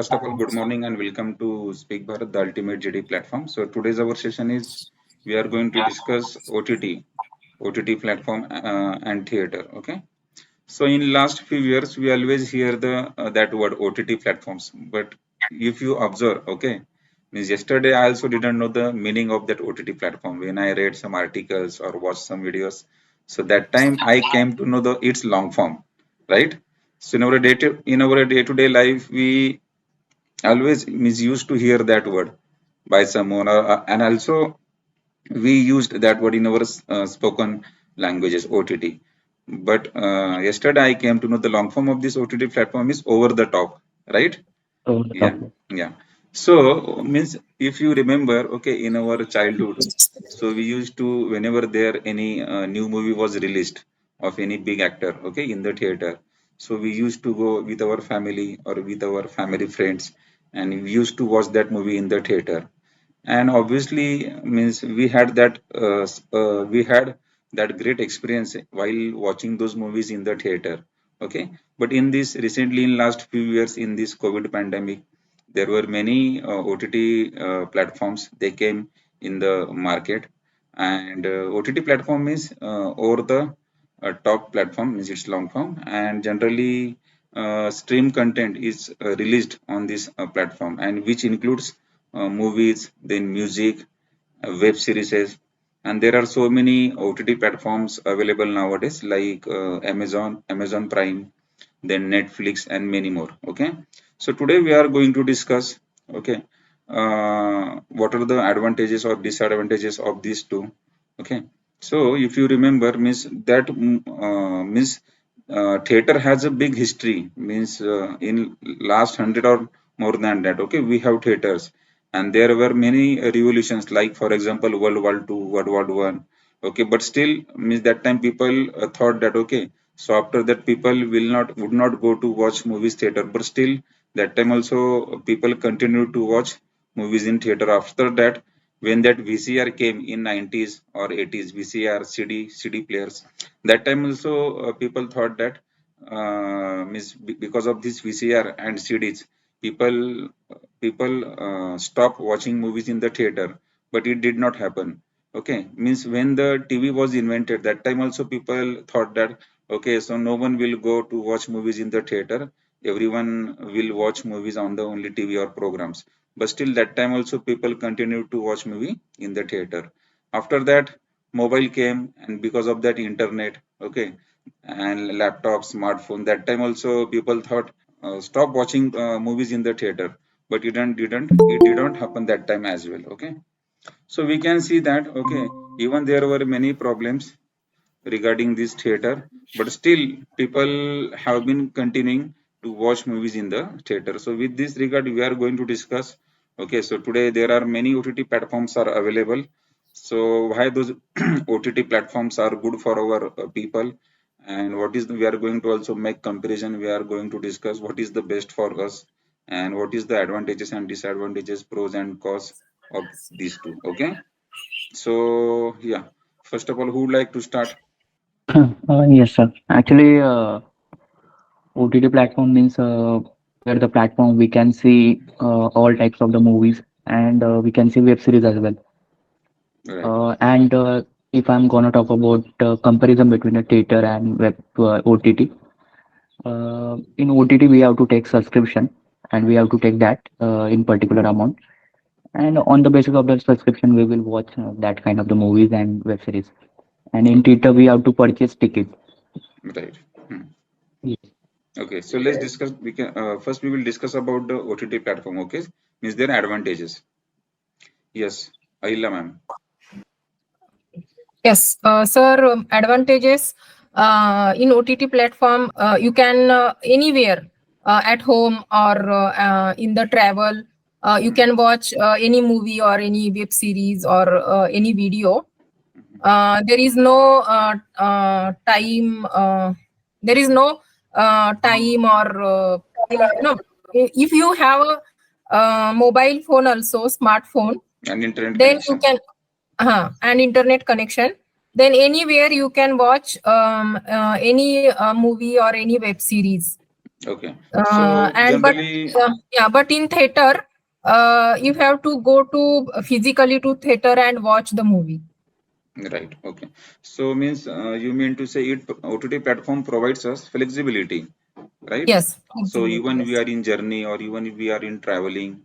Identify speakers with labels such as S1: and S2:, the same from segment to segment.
S1: first of all, good morning and welcome to Speak Bharat, the ultimate GD platform. So today's our session is we are going to discuss OTT platform and theater. Okay. So in last few years, we always hear the that word OTT platforms. But if you observe, okay, means yesterday I also didn't know the meaning of that OTT platform when I read some articles or watched some videos. So that time I came to know the its long form, right? So in our day-to-day life, we always misused to hear that word by someone, and also we used that word in our spoken languages OTT. But yesterday I came to know the long form of this OTT platform is over the top, right?
S2: over the
S1: Yeah,
S2: top.
S1: yeah. So means if you remember, okay, in our childhood, so we used to whenever there any new movie was released of any big actor, okay, in the theater. So we used to go with our family or with our family friends, and we used to watch that movie in the theater. And obviously means we had that great experience while watching those movies in the theater. Okay, but in this recently in last few years in this COVID pandemic, there were many OTT platforms they came in the market. And OTT platform is over the top platform, means its long form, and generally stream content is released on this platform, and which includes movies, then music, web series, and there are so many OTT platforms available nowadays, like Amazon Prime, then Netflix, and many more. Okay, so today we are going to discuss. Okay, what are the advantages or disadvantages of these two? Okay, so if you remember, means theater has a big history. Means in last 100 or more than that. Okay, we have theaters, and there were many revolutions, like for example World War II, World War One. Okay, but still means that time people thought that okay, so after that people would not go to watch movies theater, but still that time also people continued to watch movies in theater. After that, when that VCR came in 90s or 80s, VCR, CD players, that time also people thought that because of this VCR and CDs, people stop watching movies in the theater, but it did not happen. Okay, means when the TV was invented, that time also people thought that okay, so no one will go to watch movies in the theater. Everyone will watch movies on the only TV or programs. But still, that time also people continued to watch movie in the theater. After that, mobile came, and because of that, internet. Okay, and laptop, smartphone. That time also people thought stop watching movies in the theater, but it didn't happen that time as well. Okay, so we can see that okay, even there were many problems regarding this theater, but still people have been continuing to watch movies in the theater. So with this regard, we are going to discuss. Okay, so today there are many OTT platforms are available. So why those OTT platforms are good for our people, and what is we are going to also make comparison. We are going to discuss what is the best for us, and what is the advantages and disadvantages, pros and cons of these two. Okay, so yeah, first of all, who would like to start?
S2: Yes, sir. Actually, OTT platform means where the platform we can see all types of the movies and we can see web series as well.
S1: Right.
S2: And if I'm gonna talk about comparison between a theater and web OTT, in OTT we have to take subscription and we have to take that in particular amount. And on the basis of that subscription, we will watch that kind of the movies and web series. And in
S1: Okay.
S2: theater, we have to purchase ticket.
S1: Right. Hmm.
S2: Yes.
S1: Okay. So let's discuss. We can first we will discuss about the OTT platform. Okay. Means their advantages. Yes. Ayla ma'am.
S3: Yes, sir. Advantages in OTT platform, you can anywhere at home or in the travel, you
S1: Hmm.
S3: can watch any movie or any web series or any video.
S1: Hmm.
S3: There is no time. There is no time or no. If you have a mobile phone, also smartphone,
S1: And internet
S3: then you
S1: connection.
S3: can and internet connection, then anywhere you can watch any movie or any web series.
S1: Okay. So
S3: And but
S1: generally,
S3: yeah, but in theater, you have to go to physically to theater and watch the movie.
S1: right. Okay. So means you mean to say it OTT platform provides us flexibility, right?
S3: Yes,
S1: So
S3: flexibility.
S1: even we
S3: Yes,
S1: are in journey or even if we are in traveling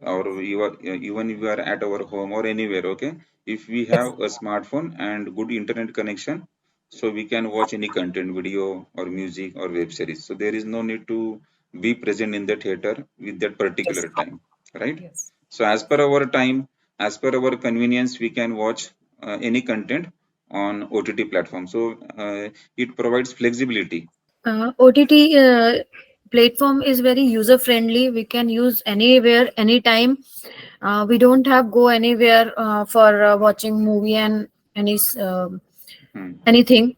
S1: or even if we are at our home or anywhere, okay, if we
S3: yes,
S1: have a smartphone and good internet connection, so we can watch any content, video or music or web series. So there is no need to be present in the theater with that
S3: yes,
S1: particular time, right?
S3: yes.
S1: So as per our time, as per our convenience, we can watch any content on OTT platform. So it provides flexibility.
S4: OTT platform is very user friendly. We can use anywhere, anytime. We don't have go anywhere for watching movie and
S1: Hmm.
S4: anything.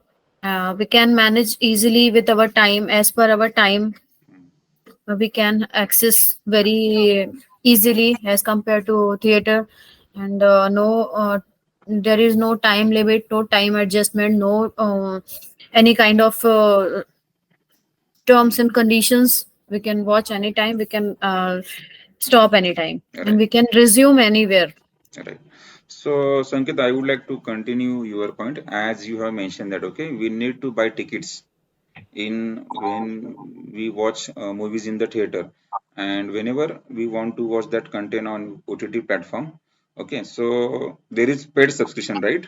S4: We can manage easily with our time. As per our time, we can access very easily as compared to theater, and no. There is no time limit, no time adjustment, no any kind of terms and conditions. We can watch anytime, we can stop anytime, and
S1: Right.
S4: we can resume anywhere.
S1: Right. So, Sanket, I would like to continue your point as you have mentioned that okay, we need to buy tickets in when we watch movies in the theater, and whenever we want to watch that content on OTT platform. Okay, so there is paid subscription, right?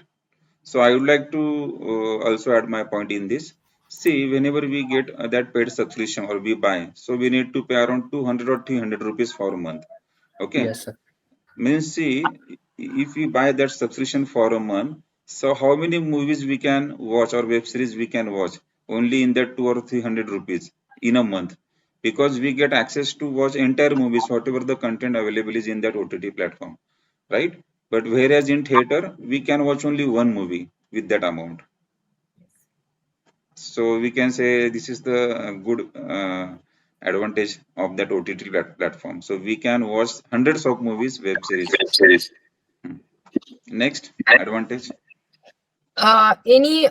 S1: So I would like to also add my point in this. See, whenever we get that paid subscription or we buy, so we need to pay around 200 or 300 rupees for a month. Okay,
S2: Yes, sir.
S1: means see, if we buy that subscription for a month, so how many movies we can watch or web series we can watch only in that 2 or 300 rupees in a month, because we get access to watch entire movies whatever the content available is in that OTT platform, right? But whereas in theater we can watch only one movie with that amount. So we can say this is the good advantage of that OTT platform. So we can watch hundreds of movies, web series. Hmm. Next advantage.
S3: Any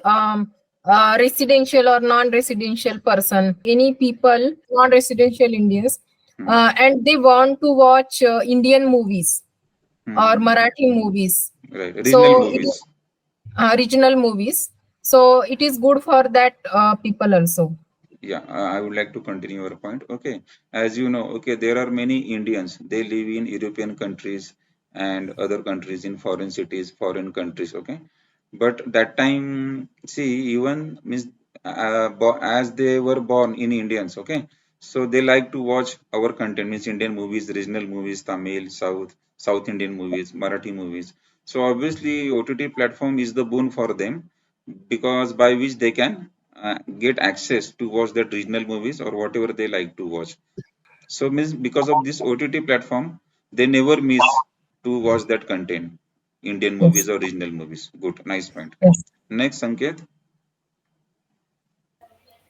S3: residential or non-residential person, any people, non-residential Indians,
S1: Hmm.
S3: and they want to watch Indian movies
S1: Hmm.
S3: or
S1: Hmm.
S3: Marathi movies.
S1: Right. Regional
S3: So it is
S1: movies.
S3: regional movies. So it is good for that people also.
S1: Yeah, I would like to continue your point. Okay, as you know, okay, there are many Indians. They live in European countries and other countries in foreign cities, foreign countries. Okay, but that time, see, even means as they were born in Indians. Okay, so they like to watch our content, means Indian movies, regional movies, Tamil, South Indian movies, Marathi movies. So obviously, OTT platform is the boon for them because by which they can get access to watch that regional movies or whatever they like to watch. So means because of this OTT platform, they never miss to watch that content, Indian
S3: Yes.
S1: movies or regional movies. Good, nice point.
S3: Yes.
S1: Next, Sanket.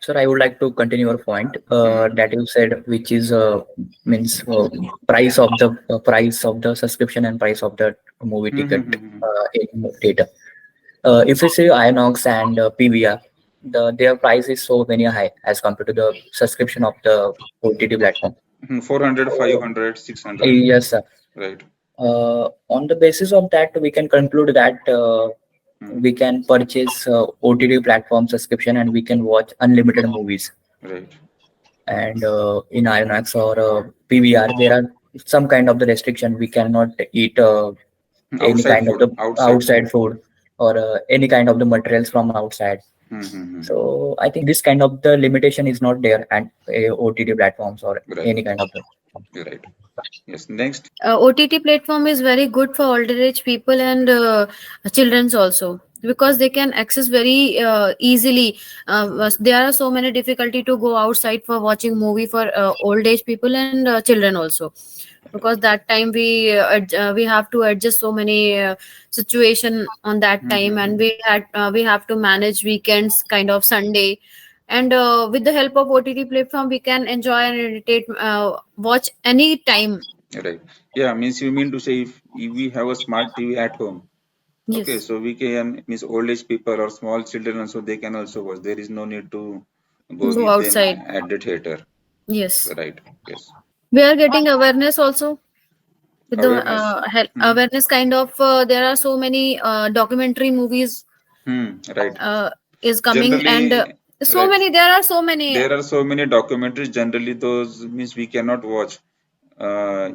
S2: Sir, I would like to continue your point
S1: Hmm.
S2: that you said, which is means price of the subscription and price of the movie
S1: Hmm, hmm,
S2: ticket
S1: hmm, hmm.
S2: in theater. If you say Inox and PVR, their price is so many high as compared to the subscription of the OTT platform.
S1: 400,
S2: So,
S1: 500, 600.
S2: yes, sir.
S1: Right.
S2: On the basis of that, we can conclude that
S1: Hmm.
S2: we can purchase OTT platform subscription and we can watch unlimited movies.
S1: Right.
S2: And in IMAX or PVR, there are some kind of the restriction. We cannot eat any
S1: Outside
S2: kind of
S1: food.
S2: the
S1: Outside food.
S2: outside food or any kind of the materials from outside.
S1: Hmm, hmm, hmm, hmm.
S2: So I think this kind of the limitation is not there at OTT platforms or
S1: Right.
S2: any kind of the.
S1: Right. Yes. Next.
S4: OTT platform is very good for older age people and children's also, because they can access very easily. There are so many difficulty to go outside for watching movie for old age people and children also, because that time we have to adjust so many situation on that
S1: Hmm,
S4: time,
S1: hmm,
S4: and
S1: hmm.
S4: we have to manage weekends, kind of Sunday. And with the help of OTT platform, we can enjoy and meditate, watch any time.
S1: Right. Yeah. Means you mean to say if we have a smart TV at home. Okay,
S4: Yes.
S1: so we can means old age people or small children also they can also watch. There is no need to go
S4: Go
S1: with them
S4: outside.
S1: at the theater.
S4: Yes.
S1: Right. Yes.
S4: We are getting awareness also with the
S1: Awareness. Hmm.
S4: awareness kind of. There are so many documentary movies
S1: Right.
S4: is coming, and
S1: Generally,
S4: so
S1: right.
S4: many. There are so many.
S1: There are so many documentaries. Generally, those means we cannot watch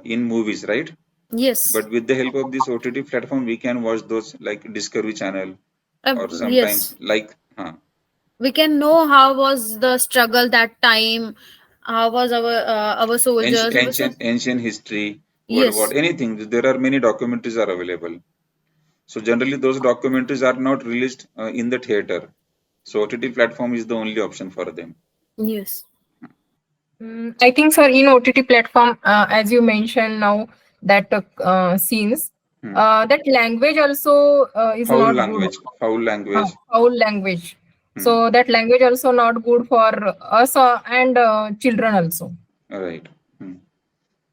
S1: in movies, right?
S4: Yes.
S1: But with the help of this OTT platform, we can watch those like Discovery Channel or sometimes
S4: Yes.
S1: like
S4: We can know how was the struggle that time, how was our soldiers. So
S1: ancient history, World War,
S4: yes.
S1: anything. There are many documentaries are available. So generally, those documentaries are not released in the theater. So OTT platform is the only option for them.
S4: Yes.
S3: I think, sir, in OTT platform, as you mentioned now, that scenes,
S1: Hmm.
S3: that language also is
S1: Foul
S3: not good.
S1: language, foul language.
S3: Foul language.
S1: Hmm.
S3: So that language also not good for us and children also.
S1: Right. Hmm.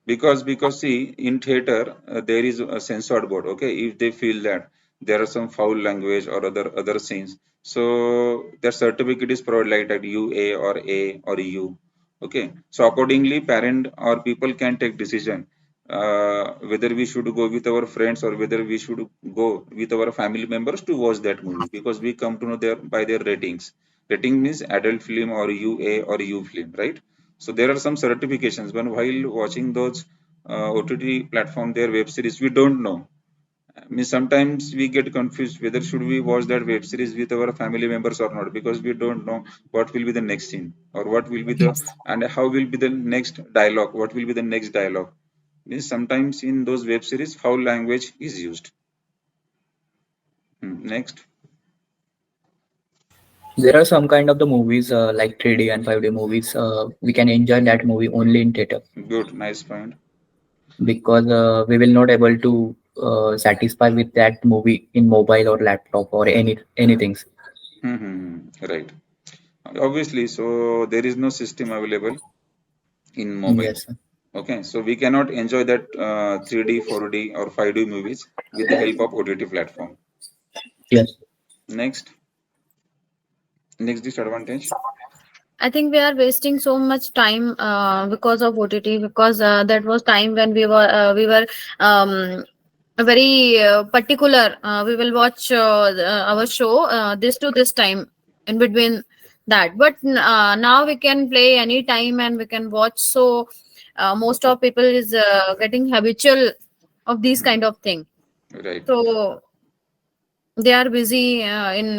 S1: Because see in theater there is a censored board. Okay, if they feel that there are some foul language or other scenes, so their certificate is provided like that UA or A or U. Okay, so accordingly parent or people can take decision whether we should go with our friends or whether we should go with our family members to watch that movie, because we come to know their by their ratings. Rating means adult film or UA or U film, right? So there are some certifications. When while watching those OTT platform, their web series, we don't know. I mean, sometimes we get confused whether should we watch that web series with our family members or not, because we don't know what will be the next scene or what will be the
S3: Yes.
S1: and how will be the next dialogue. What will be the next dialogue? Means sometimes in those web series, foul language is used. Next.
S2: There are some kind of the movies like 3D and 5D movies. We can enjoy that movie only in theater
S1: Good. Nice point.
S2: because we will not able to satisfy with that movie in mobile or laptop or anything.
S1: Right. Obviously, so there is no system available in mobile.
S2: Yes.
S1: Okay, so we cannot enjoy that 3D, 4D, or 5D movies with the help of OTT platform.
S2: Yes.
S1: Next disadvantage.
S4: I think we are wasting so much time because of OTT, because that was time when we were very particular. We will watch our show this to this time in between that. But now we can play any time and we can watch. So most of people is getting habitual of these
S1: Hmm,
S4: kind of thing.
S1: right.
S4: So they are busy in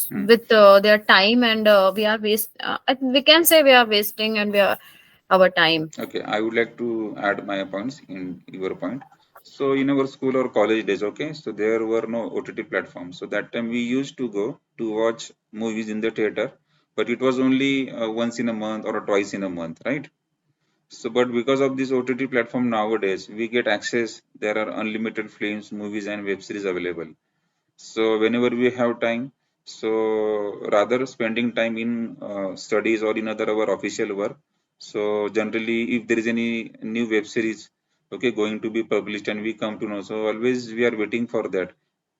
S1: Hmm.
S4: with their time, and we are we can say we are wasting and we are our time.
S1: Okay, I would like to add my points in your point. So in our school or college days, okay, so there were no OTT platforms. So that time we used to go to watch movies in the theater, but it was only once in a month or twice in a month, right? So, but because of this OTT platform nowadays, we get access. There are unlimited films, movies, and web series available. So whenever we have time, so rather spending time in studies or in other our official work. So generally, if there is any new web series, okay, going to be published and we come to know, so always we are waiting for that.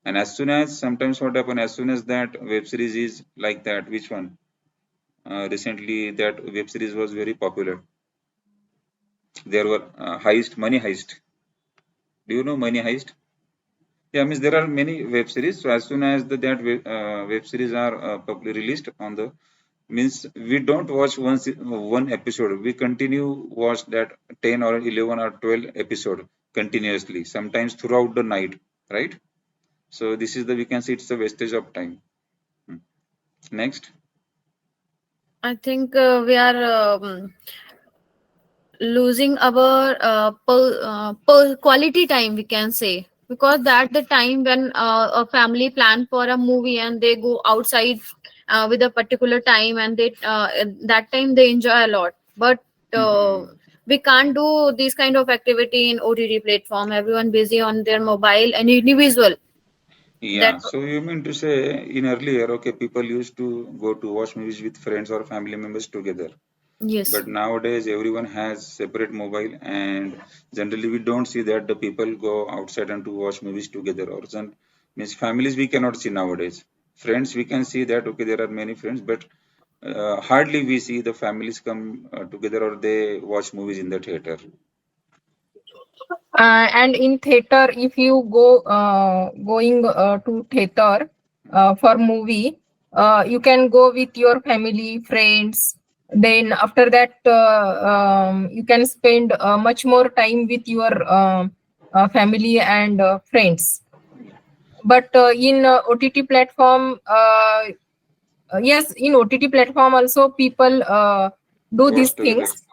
S1: And as soon as sometimes what happen, as soon as that web series is like that, which one? Recently, that web series was very popular. There were Money Heist. Do you know Money Heist? Yeah, means there are many web series. So as soon as web series are publicly released on the means we don't watch one episode. We continue watch that 10 or 11 or 12 episode continuously. Sometimes throughout the night, right? So this is the we can see it's a wastage of time. Hmm. Next.
S4: I think we are losing our quality time, we can say, because that the time when a family plan for a movie and they go outside with a particular time, and they that time they enjoy a lot. But uh,
S1: Hmm.
S4: we can't do this kind of activity in OTT platform. Everyone busy on their mobile and individual. That
S1: Yeah, so you mean to say in earlier, okay, people used to go to watch movies with friends or family members together.
S4: yes.
S1: But nowadays everyone has separate mobile, and generally we don't see that the people go outside and to watch movies together, or means families we cannot see nowadays. Friends we can see that okay there are many friends, but hardly we see the families come together or they watch movies in the theater.
S3: And in theater, if you go going to theater for movie, you can go with your family, friends. Then after that, you can spend much more time with your family and friends. But in OTT platform, yes, in OTT platform also people do these
S1: Watch together.
S3: things,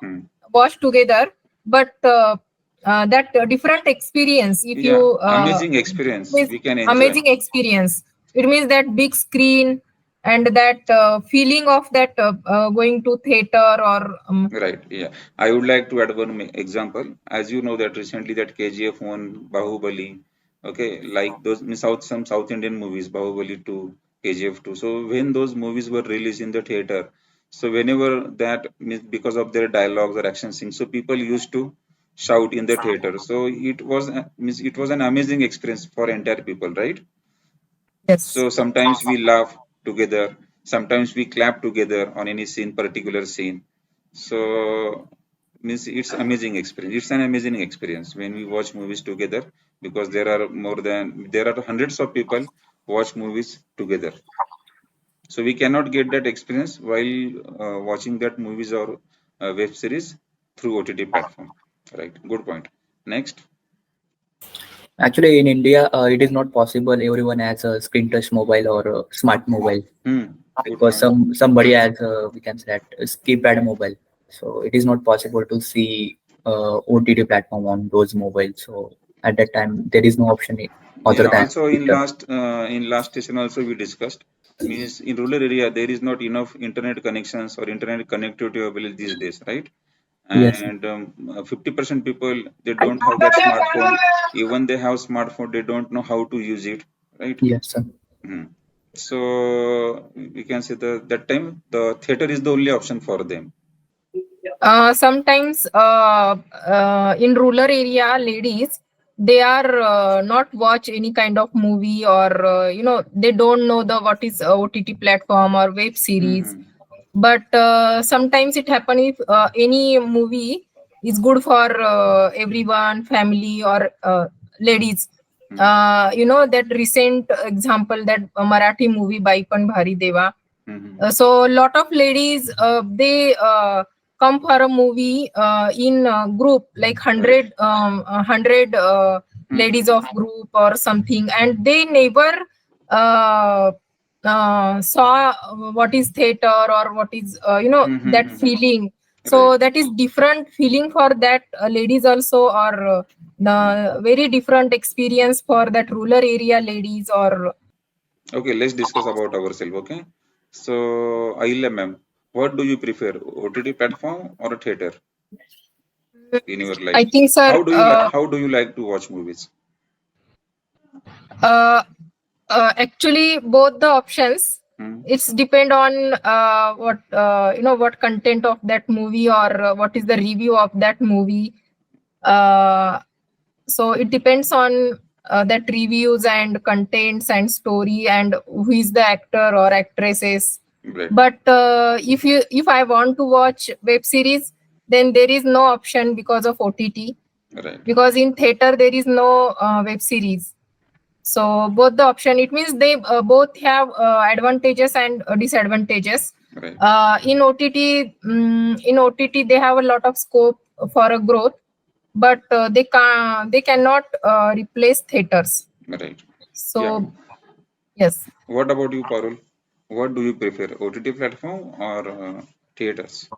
S3: watch together, but that different experience. If
S1: Yeah,
S3: you
S1: amazing experience
S3: is
S1: we can enjoy.
S3: amazing experience. It means that big screen and that feeling of that going to theater or
S1: Right. Yeah. I would like to add one example. As you know that recently that KGF won Bahubali. Okay, like those some South Indian movies, Bahubali 2, KGF 2. So when those movies were released in the theater, so whenever that means because of their dialogues or action scenes, so people used to shout in the theater. So it was means it was an amazing experience for entire people, right?
S3: yes.
S1: So sometimes we laugh together, sometimes we clap together on any scene, particular scene. So means it's amazing experience. It's an amazing experience when we watch movies together because there are hundreds of people watch movies together. So we cannot get that experience while watching that movies or web series through OTT platform. Right. Good point. Next.
S2: Actually, in India, it is not possible everyone has a screen touch mobile or a smart mobile,
S1: Good
S2: because
S1: point.
S2: somebody has we can say that a keypad mobile. So it is not possible to see OTT platform on those mobiles. So at that time, there is no option
S1: Yeah,
S2: other than
S1: also
S2: Twitter.
S1: in last session also we discussed means in rural area there is not enough internet connections or internet connectivity available these days, right?
S2: Yes,
S1: And 50% people they don't have that smartphone. Even they have smartphone, they don't know how to use it, right?
S2: yes, sir.
S1: Mhm. So we can say that time the theater is the only option for them.
S3: Sometimes in rural area, ladies they are not watch any kind of movie or they don't know the what is OTT platform or web series.
S1: Hmm.
S3: But sometimes it happen if any movie is good for everyone, family or ladies. That recent example, that Marathi movie Baipan Bhari Deva.
S1: Hmm.
S3: So a lot of ladies they come for a movie in group like
S1: Right.
S3: 100 ladies
S1: Hmm.
S3: of group or something, and they never uh, saw what is theater or what is that
S1: Hmm.
S3: feeling.
S1: Right.
S3: So that is different feeling for that ladies also, or the very different experience for that rural area ladies or
S1: Okay, let's discuss about ourselves. Okay, so Ayla ma'am, what do you prefer, OTT platform or a theater in your
S3: I
S1: life?
S3: think,
S1: How
S3: sir,
S1: do you like? How do you like to watch movies?
S3: uh, actually, both the options.
S1: Hmm?
S3: It's depend on what what content of that movie, or what is the review of that movie. Uh, so it depends on that reviews and contents and story and who is the actor or actresses.
S1: Right,
S3: But if I want to watch web series, then there is no option because of OTT.
S1: right,
S3: Because in theater there is no web series. So both the option, it means they both have advantages and disadvantages.
S1: right.
S3: In OTT they have a lot of scope for a growth, but they cannot replace theaters.
S1: Right. Yeah.
S3: So yes.
S1: What about you, Parul? What do you prefer, OTT platform or theaters?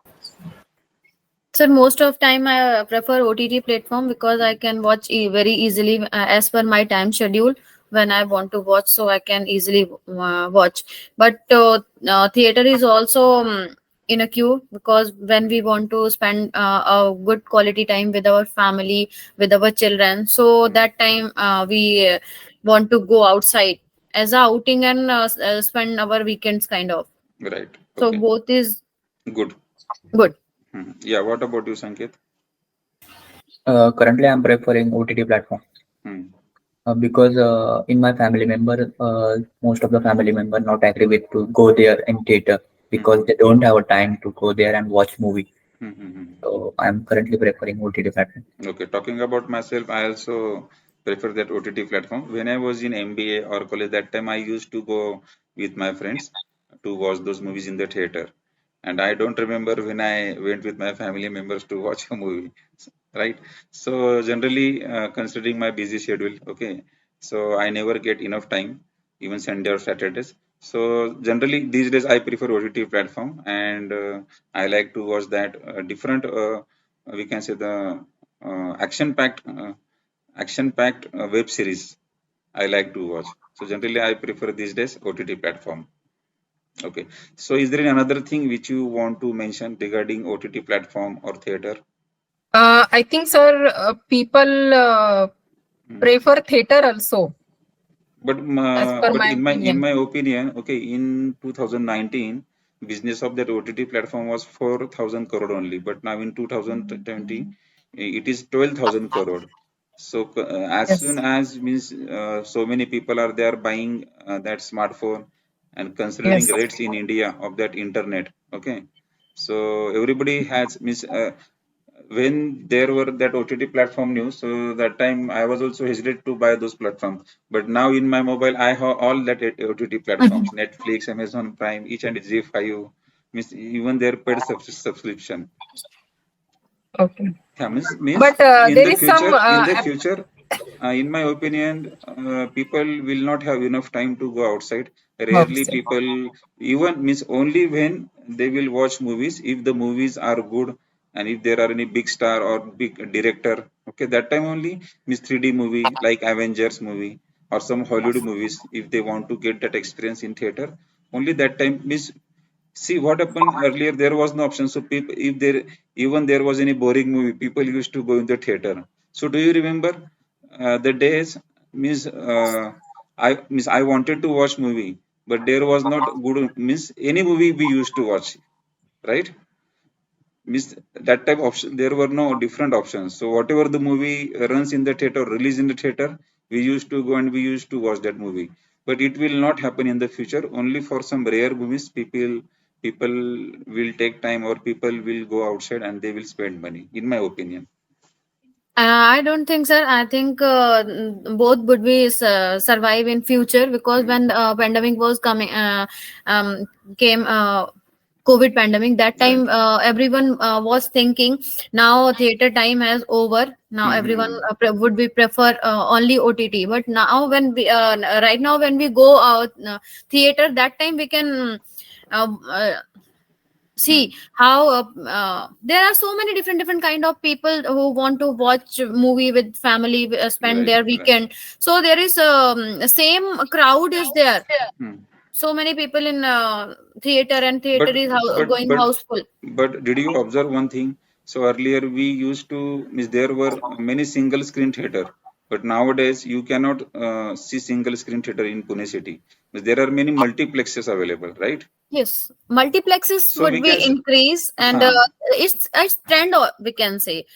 S4: Sir, most of time I prefer OTT platform because I can watch very easily as per my time schedule when I want to watch, so I can easily watch. But theater is also in a queue, because when we want to spend a good quality time with our family, with our children, so
S1: Hmm.
S4: that time we want to go outside as a outing and spend our weekends kind of.
S1: Right.
S4: So
S1: Okay.
S4: both is
S1: Good.
S4: good.
S1: Hmm. Yeah. What about you, Sanket?
S2: Currently, I'm preferring OTT platform,
S1: Hmm.
S2: because in my family member, most of the family member not agree with to go there in theater. because they don't have a time to go there and watch movie.
S1: Mm-hmm.
S2: So I'm currently preferring OTT platform.
S1: Okay, talking about myself, I also prefer that OTT platform. When I was in MBA or college, that time I used to go with my friends to watch those movies in the theater. And I don't remember when I went with my family members to watch a movie, right? So generally, considering my busy schedule, okay, so I never get enough time, even Sunday or Saturdays. So generally, these days I prefer OTT platform, and I like to watch that different. We can say the action packed web series I like to watch. So generally, I prefer these days OTT platform. Okay. So is there any another thing which you want to mention regarding OTT platform or theater?
S3: I think, sir, people
S1: Hmm.
S3: prefer theater also,
S1: But
S3: as per
S1: but
S3: my
S1: in
S3: opinion.
S1: my opinion, okay, in 2019, business of that OTT platform was 4,000 crore only. But now in 2020, it is 12,000 crore. So as soon
S3: Yes,
S1: as means so many people are there buying that smartphone and considering
S3: yes.
S1: rates in India of that internet. Okay, so everybody has means when there were that OTT platform news, so that time I was also hesitant to buy those platforms. But now in my mobile, I have all that OTT platforms: Netflix, Amazon Prime, each and Z5, means even their paid subscription.
S3: Okay.
S1: Yeah, means
S3: But
S1: in
S3: there
S1: the
S3: is some
S1: future, in my opinion, people will not have enough time to go outside. Rarely
S3: website.
S1: people even means only when they will watch movies if the movies are good and if there are any big star or big director. Okay, that time only means 3D movie like Avengers movie or some Hollywood movies if they want to get that experience in theater. Only that time means see what happened earlier. There was no option. So people, if there even there was any boring movie, people used to go in the theater. So do you remember the days? Means I wanted to watch movie, but there was not good. Means any movie we used to watch, right? Means that type of option. There were no different options. So whatever the movie runs in the theater, release in the theater, we used to go and we used to watch that movie. But it will not happen in the future. Only for some rare movies, people will take time or people will go outside and they will spend money. In my opinion.
S4: I don't think, sir. I think both would be survive in future, because
S1: Hmm.
S4: when pandemic was coming, came COVID pandemic. That
S1: Right.
S4: time, everyone was thinking now theater time has over. Now everyone
S1: Hmm.
S4: would be prefer only OTT. But now when we right now when we go out theater, that time we can.
S1: Hmm.
S4: See how there are so many different kind of people who want to watch movie with family, spend
S1: Right.
S4: their
S1: Right.
S4: weekend. So there is same crowd is there,
S1: Hmm.
S4: so many people in theater, and theater
S1: But
S4: is
S1: but
S4: going
S1: but
S4: houseful.
S1: but did you observe one thing? So earlier we used to means there were many single screen theater, but nowadays you cannot see single screen theater in Pune city. Means there are many multiplexes available, right?
S4: Yes, multiplexes
S1: So we
S4: would be
S1: can
S4: increase, and
S1: huh,
S4: it's trend, we can say,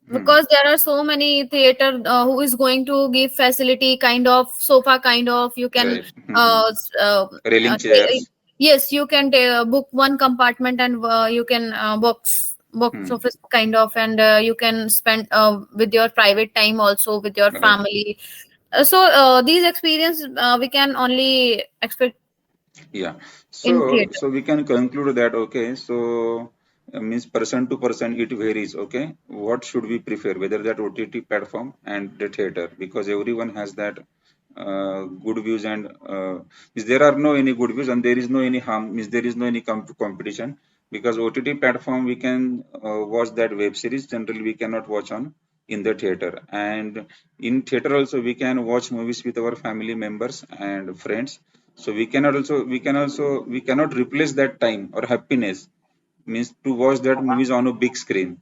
S1: hmm,
S4: because there are so many theater who is going to give facility, kind of sofa, kind of you can
S1: right,
S4: uh, s- uh,
S1: railing
S4: ta-
S1: chairs,
S4: yes, you can book one compartment, and you can box
S1: hmm,
S4: office kind of, and you can spend with your private time also with your
S1: right,
S4: family. So these experience we can only expect
S1: yeah.
S4: in
S1: So
S4: theater.
S1: so we can conclude that okay. So means person to person it varies. Okay, what should we prefer? Whether that OTT platform and the theater, because everyone has that good views and is there are no any good views and there is no any harm. Means there is no any competition because OTT platform we can watch that web series. Generally, we cannot watch on in the theater, and in theater also we can watch movies with our family members and friends. So we cannot replace that time or happiness means to watch that movies on a big screen.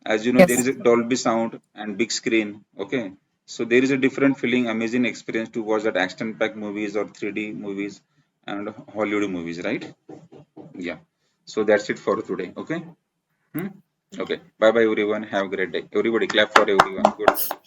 S1: As you know, there
S3: Yes.
S1: is a Dolby sound and big screen. Okay, so there is a different feeling, amazing experience to watch that action packed movies or 3D movies and Hollywood movies, right? Yeah. So that's it for today. Okay. Hmm? Okay. Bye bye everyone. Have a great day. Everybody clap for everyone. Good.